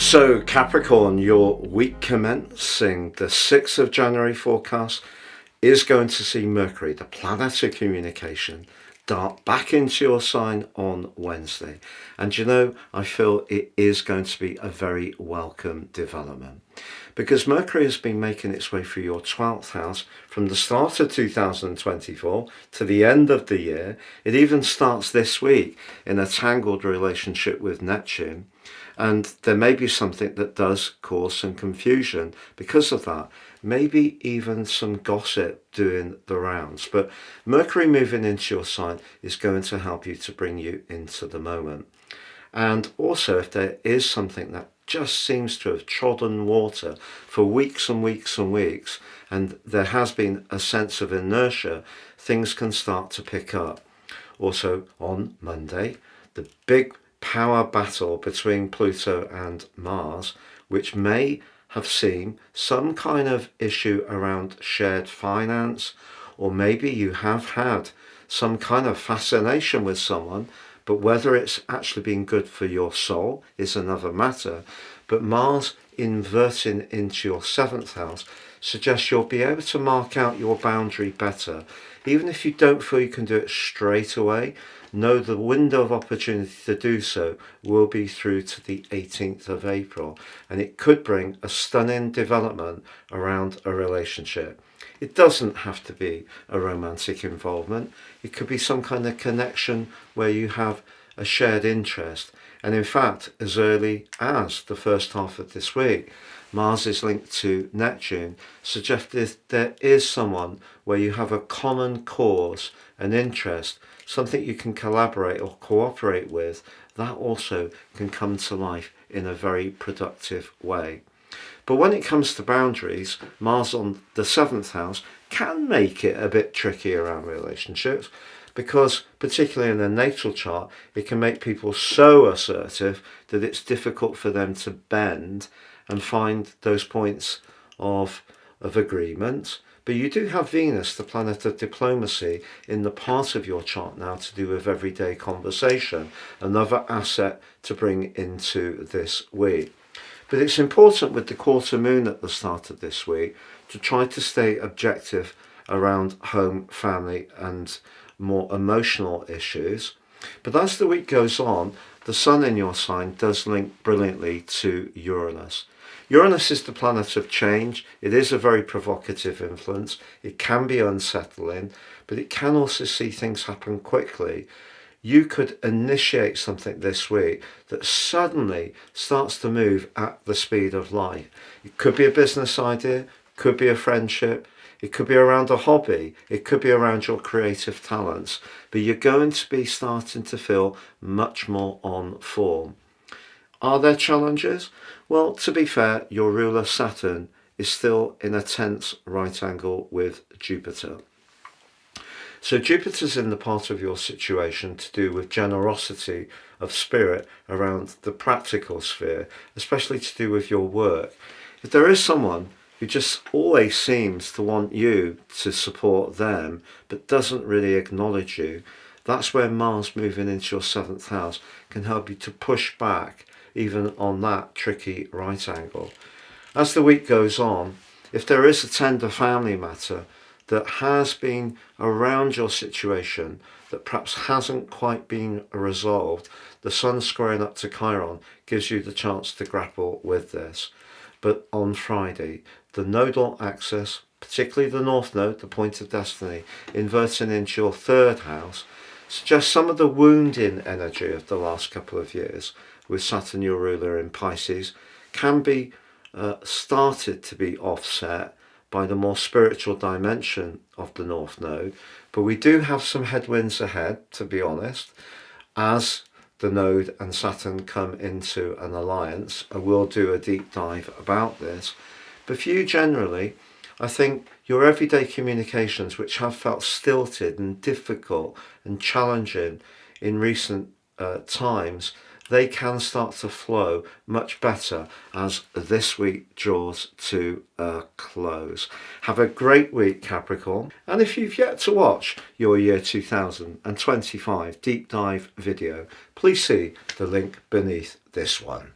So Capricorn, your week commencing the 6th of January forecast is going to see Mercury, the planet of communication, dart back into your sign on Wednesday. And you know, I feel it is going to be a very welcome development because Mercury has been making its way through your 12th house from the start of 2024 to the end of the year. It even starts this week in a tangled relationship with Neptune. And there may be something that does cause some confusion because of that. Maybe even some gossip doing the rounds. But Mercury moving into your sign is going to help you to bring you into the moment. And also, if there is something that just seems to have trodden water for weeks and weeks and weeks, and there has been a sense of inertia, things can start to pick up. Also, on Monday, the big power battle between Pluto and Mars, which may have seen some kind of issue around shared finance, or maybe you have had some kind of fascination with someone, but whether it's actually been good for your soul is another matter. But Mars inverting into your 7th house suggests you'll be able to mark out your boundary better. Even if you don't feel you can do it straight away, know the window of opportunity to do so will be through to the 18th of April, and it could bring a stunning development around a relationship. It doesn't have to be a romantic involvement. It could be some kind of connection where you have a shared interest. And in fact, as early as the first half of this week, Mars is linked to Neptune, suggesting there is someone where you have a common cause, an interest, something you can collaborate or cooperate with. That also can come to life in a very productive way. But when it comes to boundaries, Mars on the 7th house can make it a bit tricky around relationships because, particularly in a natal chart, it can make people so assertive that it's difficult for them to bend and find those points of agreement. But you do have Venus, the planet of diplomacy, in the part of your chart now to do with everyday conversation, another asset to bring into this week. But it's important with the quarter moon at the start of this week to try to stay objective around home, family and more emotional issues. But as the week goes on, the sun in your sign does link brilliantly to Uranus. Uranus is the planet of change. It is a very provocative influence. It can be unsettling, but it can also see things happen quickly. You could initiate something this week that suddenly starts to move at the speed of light. It could be a business idea, could be a friendship, it could be around a hobby, it could be around your creative talents, but you're going to be starting to feel much more on form. Are there challenges? Well, to be fair, your ruler Saturn is still in a tense right angle with Jupiter. So Jupiter's in the part of your situation to do with generosity of spirit around the practical sphere, especially to do with your work. If there is someone who just always seems to want you to support them, but doesn't really acknowledge you, that's where Mars moving into your 7th house can help you to push back even on that tricky right angle. As the week goes on, if there is a tender family matter that has been around your situation that perhaps hasn't quite been resolved, the sun squaring up to Chiron gives you the chance to grapple with this. But on Friday, the nodal axis, particularly the North Node, the point of destiny, inverting into your 3rd house, suggests some of the wounding energy of the last couple of years with Saturn, your ruler, in Pisces, can be started to be offset by the more spiritual dimension of the North Node. But we do have some headwinds ahead, to be honest, as the Node and Saturn come into an alliance. I will do a deep dive about this. But for you generally, I think your everyday communications, which have felt stilted and difficult and challenging in recent times, they can start to flow much better as this week draws to a close. Have a great week, Capricorn. And if you've yet to watch your year 2025 deep dive video, please see the link beneath this one.